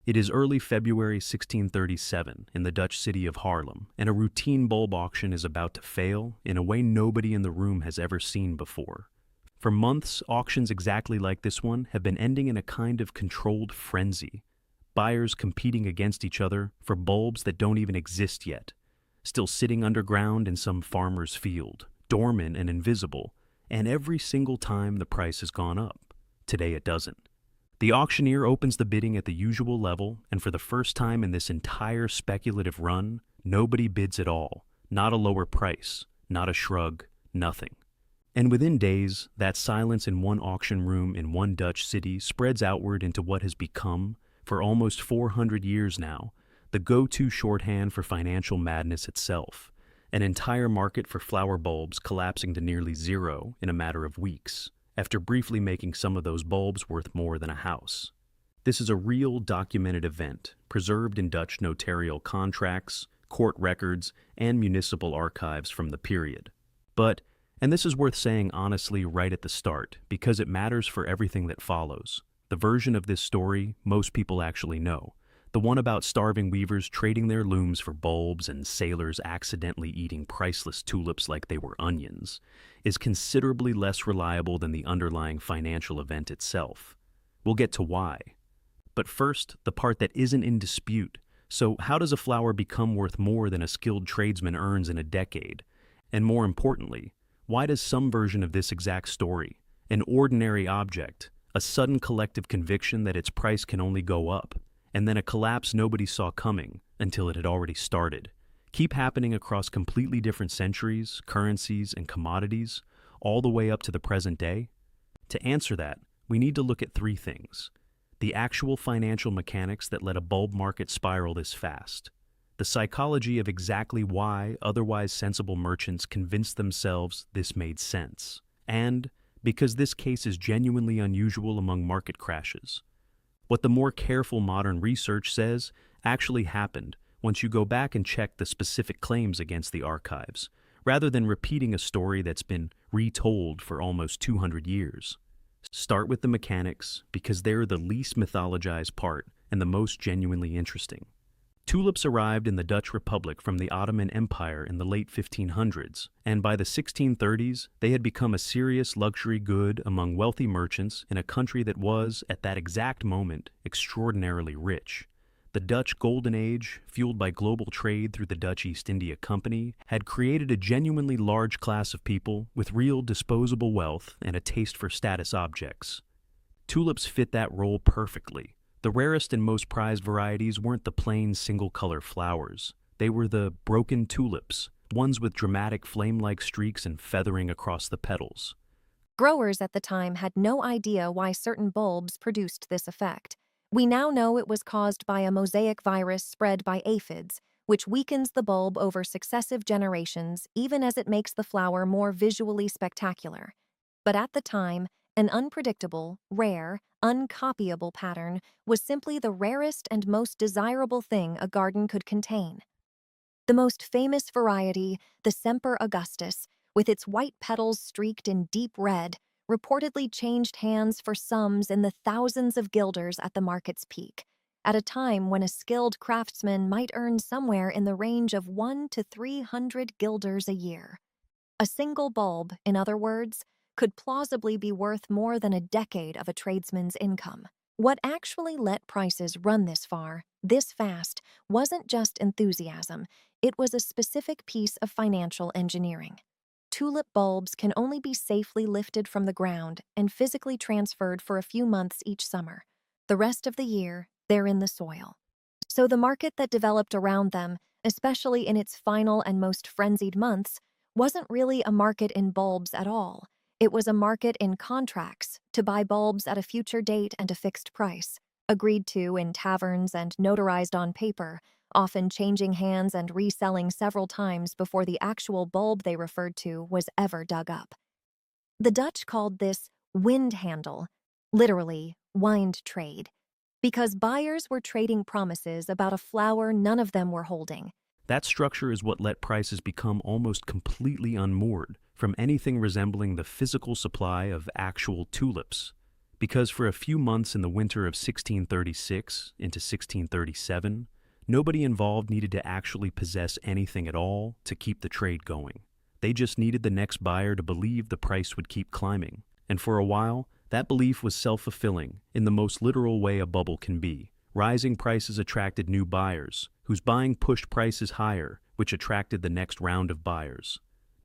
It is early February 1637 in the Dutch city of Haarlem, and a routine bulb auction is about to fail in a way nobody in the room has ever seen before. For months, auctions exactly like this one have been ending in a kind of controlled frenzy. Buyers competing against each other for bulbs that don't even exist yet, still sitting underground in some farmer's field, dormant and invisible, and every single time the price has gone up. Today it doesn't. The auctioneer opens the bidding at the usual level, and for the first time in this entire speculative run, nobody bids at all. Not a lower price, not a shrug, nothing. And within days, that silence in one auction room in one Dutch city spreads outward into what has become, for almost 400 years now, the go-to shorthand for financial madness itself. An entire market for flower bulbs collapsing to nearly zero in a matter of weeks, after briefly making some of those bulbs worth more than a house. This is a real documented event, preserved in Dutch notarial contracts, court records, and municipal archives from the period. But, and this is worth saying honestly right at the start, because it matters for everything that follows, the version of this story most people actually know, the one about starving weavers trading their looms for bulbs and sailors accidentally eating priceless tulips like they were onions, is considerably less reliable than the underlying financial event itself. We'll get to why. But first, the part that isn't in dispute. So how does a flower become worth more than a skilled tradesman earns in a decade? And more importantly, why does some version of this exact story, an ordinary object, a sudden collective conviction that its price can only go up, and then a collapse nobody saw coming until it had already started, keep happening across completely different centuries, currencies, and commodities, all the way up to the present day? To answer that, we need to look at three things: the actual financial mechanics that let a bulb market spiral this fast, the psychology of exactly why otherwise sensible merchants convinced themselves this made sense, and, because this case is genuinely unusual among market crashes, what the more careful modern research says actually happened once you go back and check the specific claims against the archives, rather than repeating a story that's been retold for almost 200 years. Start with the mechanics, because they're the least mythologized part and the most genuinely interesting. Tulips arrived in the Dutch Republic from the Ottoman Empire in the late 1500s, and by the 1630s, they had become a serious luxury good among wealthy merchants in a country that was, at that exact moment, extraordinarily rich. The Dutch Golden Age, fueled by global trade through the Dutch East India Company, had created a genuinely large class of people with real disposable wealth and a taste for status objects. Tulips fit that role perfectly. The rarest and most prized varieties weren't the plain single-color flowers. They were the broken tulips, ones with dramatic flame-like streaks and feathering across the petals. Growers at the time had no idea why certain bulbs produced this effect. We now know it was caused by a mosaic virus spread by aphids, which weakens the bulb over successive generations even as it makes the flower more visually spectacular. But at the time, an unpredictable, rare, uncopyable pattern was simply the rarest and most desirable thing a garden could contain. The most famous variety, the Semper Augustus, with its white petals streaked in deep red, reportedly changed hands for sums in the thousands of guilders at the market's peak, at a time when a skilled craftsman might earn somewhere in the range of 100 to 300 guilders a year. A single bulb, in other words, could plausibly be worth more than a decade of a tradesman's income. What actually let prices run this far, this fast, wasn't just enthusiasm, it was a specific piece of financial engineering. Tulip bulbs can only be safely lifted from the ground and physically transferred for a few months each summer. The rest of the year, they're in the soil. So the market that developed around them, especially in its final and most frenzied months, wasn't really a market in bulbs at all. It was a market in contracts to buy bulbs at a future date and a fixed price, agreed to in taverns and notarized on paper, often changing hands and reselling several times before the actual bulb they referred to was ever dug up. The Dutch called this windhandel, literally wind trade, because buyers were trading promises about a flower none of them were holding. That structure is what let prices become almost completely unmoored from anything resembling the physical supply of actual tulips. Because for a few months in the winter of 1636 into 1637, nobody involved needed to actually possess anything at all to keep the trade going. They just needed the next buyer to believe the price would keep climbing. And for a while, that belief was self-fulfilling in the most literal way a bubble can be. Rising prices attracted new buyers, whose buying pushed prices higher, which attracted the next round of buyers.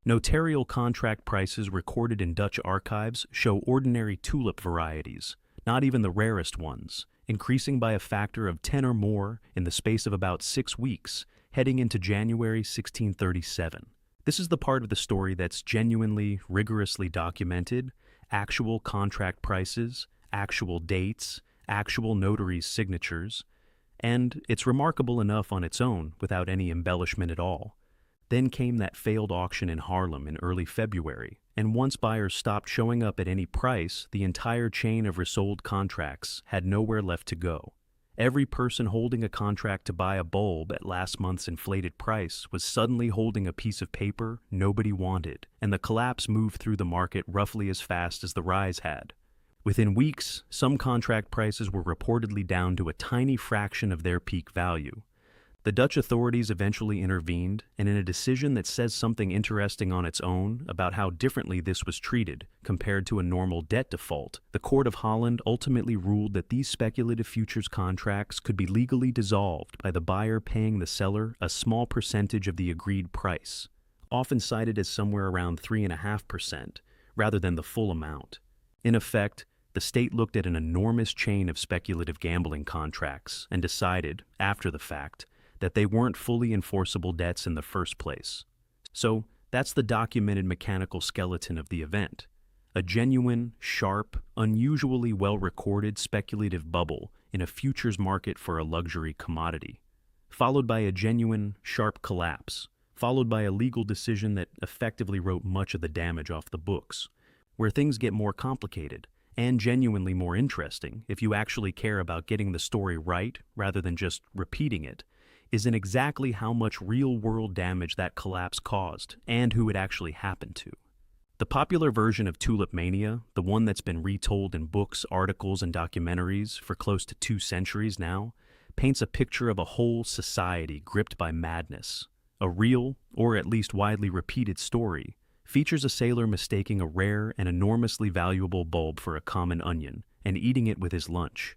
Notarial contract prices recorded in Dutch archives show ordinary tulip varieties, not even the rarest ones, increasing by a factor of 10 or more in the space of about 6 weeks, heading into January 1637. This is the part of the story that's genuinely, rigorously documented: actual contract prices, actual dates, actual notaries' signatures, and it's remarkable enough on its own without any embellishment at all. Then came that failed auction in Haarlem in early February, and once buyers stopped showing up at any price, the entire chain of resold contracts had nowhere left to go. Every person holding a contract to buy a bulb at last month's inflated price was suddenly holding a piece of paper nobody wanted, and the collapse moved through the market roughly as fast as the rise had. Within weeks, some contract prices were reportedly down to a tiny fraction of their peak value. The Dutch authorities eventually intervened, and in a decision that says something interesting on its own about how differently this was treated compared to a normal debt default, the Court of Holland ultimately ruled that these speculative futures contracts could be legally dissolved by the buyer paying the seller a small percentage of the agreed price, often cited as somewhere around 3.5%, rather than the full amount. In effect, the state looked at an enormous chain of speculative gambling contracts and decided, after the fact, that they weren't fully enforceable debts in the first place. So that's the documented mechanical skeleton of the event: a genuine, sharp, unusually well-recorded speculative bubble in a futures market for a luxury commodity, followed by a genuine, sharp collapse, followed by a legal decision that effectively wrote much of the damage off the books, where things get more complicated and genuinely more interesting if you actually care about getting the story right rather than just repeating it, is in exactly how much real-world damage that collapse caused and who it actually happened to. The popular version of Tulip Mania, the one that's been retold in books, articles, and documentaries for close to 2 centuries now, paints a picture of a whole society gripped by madness. A real, or at least widely repeated story, features a sailor mistaking a rare and enormously valuable bulb for a common onion and eating it with his lunch,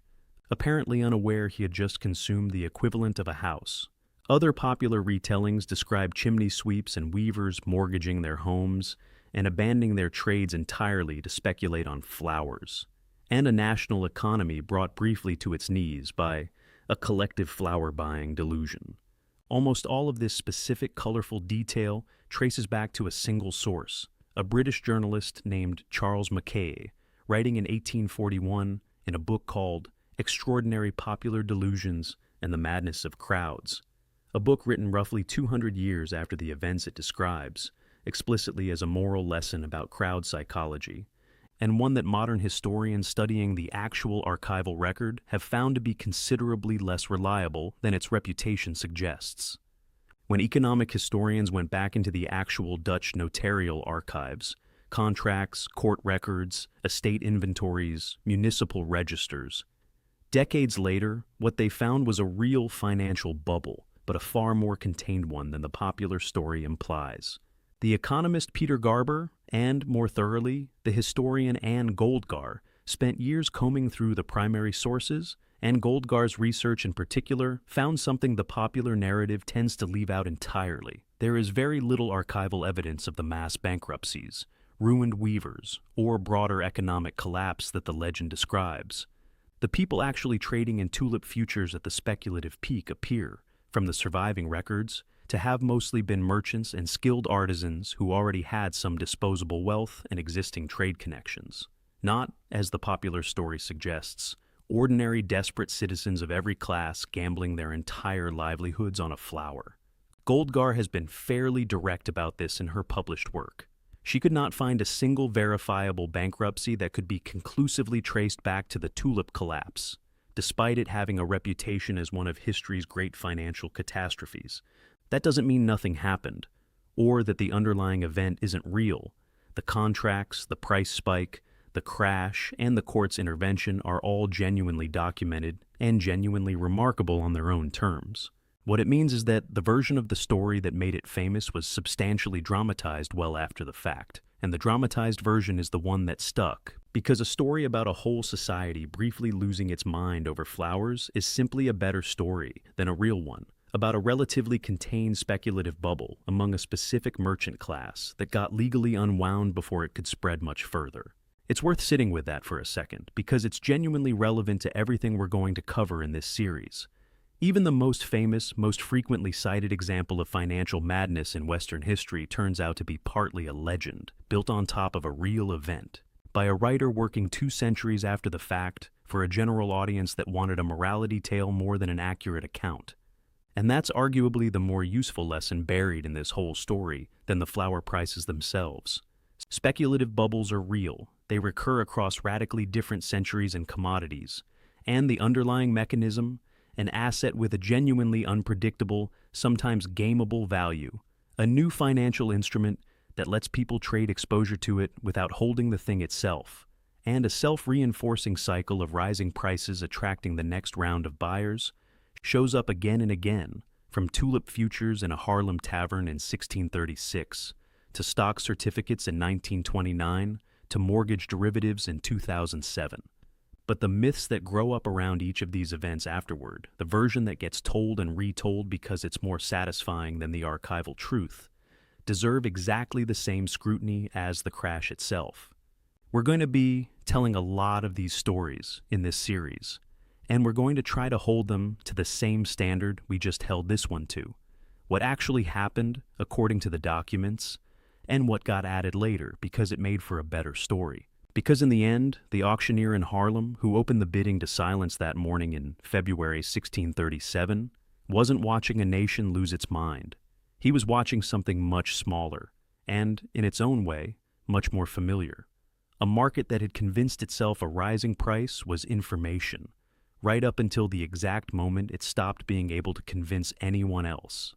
apparently unaware he had just consumed the equivalent of a house. Other popular retellings describe chimney sweeps and weavers mortgaging their homes and abandoning their trades entirely to speculate on flowers, and a national economy brought briefly to its knees by a collective flower-buying delusion. Almost all of this specific, colorful detail traces back to a single source, a British journalist named Charles Mackay, writing in 1841 in a book called Extraordinary Popular Delusions and the Madness of Crowds, a book written roughly 200 years after the events it describes, explicitly as a moral lesson about crowd psychology, and one that modern historians studying the actual archival record have found to be considerably less reliable than its reputation suggests. When economic historians went back into the actual Dutch notarial archives, contracts, court records, estate inventories, municipal registers, decades later, what they found was a real financial bubble, but a far more contained one than the popular story implies. The economist Peter Garber, and, more thoroughly, the historian Anne Goldgar, spent years combing through the primary sources, and Goldgar's research in particular found something the popular narrative tends to leave out entirely. There is very little archival evidence of the mass bankruptcies, ruined weavers, or broader economic collapse that the legend describes. The people actually trading in tulip futures at the speculative peak appear, from the surviving records, to have mostly been merchants and skilled artisans who already had some disposable wealth and existing trade connections. Not, as the popular story suggests, ordinary desperate citizens of every class gambling their entire livelihoods on a flower. Goldgar has been fairly direct about this in her published work. She could not find a single verifiable bankruptcy that could be conclusively traced back to the tulip collapse, despite it having a reputation as one of history's great financial catastrophes. That doesn't mean nothing happened, or that the underlying event isn't real. The contracts, the price spike, the crash, and the court's intervention are all genuinely documented and genuinely remarkable on their own terms. What it means is that the version of the story that made it famous was substantially dramatized well after the fact, and the dramatized version is the one that stuck, because a story about a whole society briefly losing its mind over flowers is simply a better story than a real one, about a relatively contained speculative bubble among a specific merchant class that got legally unwound before it could spread much further. It's worth sitting with that for a second, because it's genuinely relevant to everything we're going to cover in this series. Even the most famous, most frequently cited example of financial madness in Western history turns out to be partly a legend, built on top of a real event, by a writer working 2 centuries after the fact for a general audience that wanted a morality tale more than an accurate account. And that's arguably the more useful lesson buried in this whole story than the flower prices themselves. Speculative bubbles are real. They recur across radically different centuries and commodities, and the underlying mechanism, an asset with a genuinely unpredictable, sometimes gameable value, a new financial instrument that lets people trade exposure to it without holding the thing itself, and a self-reinforcing cycle of rising prices attracting the next round of buyers, shows up again and again, from tulip futures in a Harlem tavern in 1636, to stock certificates in 1929, to mortgage derivatives in 2007. But the myths that grow up around each of these events afterward, the version that gets told and retold because it's more satisfying than the archival truth, deserve exactly the same scrutiny as the crash itself. We're going to be telling a lot of these stories in this series, and we're going to try to hold them to the same standard we just held this one to, what actually happened according to the documents, and what got added later because it made for a better story. Because in the end, the auctioneer in Harlem, who opened the bidding to silence that morning in February 1637, wasn't watching a nation lose its mind. He was watching something much smaller, and, in its own way, much more familiar. A market that had convinced itself a rising price was information, right up until the exact moment it stopped being able to convince anyone else.